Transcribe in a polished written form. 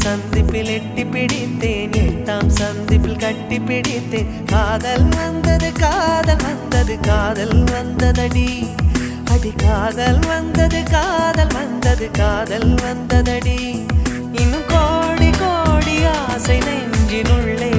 சந்திப்பில் எட்டி பிடித்தேன், 8ஆம் சந்திப்பில் கட்டி பிடித்தேன். காதல் வந்தது காதல் வந்தது காதல் வந்ததடி, அடி காதல் வந்தது காதல் வந்தது காதல் வந்ததடி. இன்னும் கோடி கோடி ஆசை நெஞ்சினுள்ளே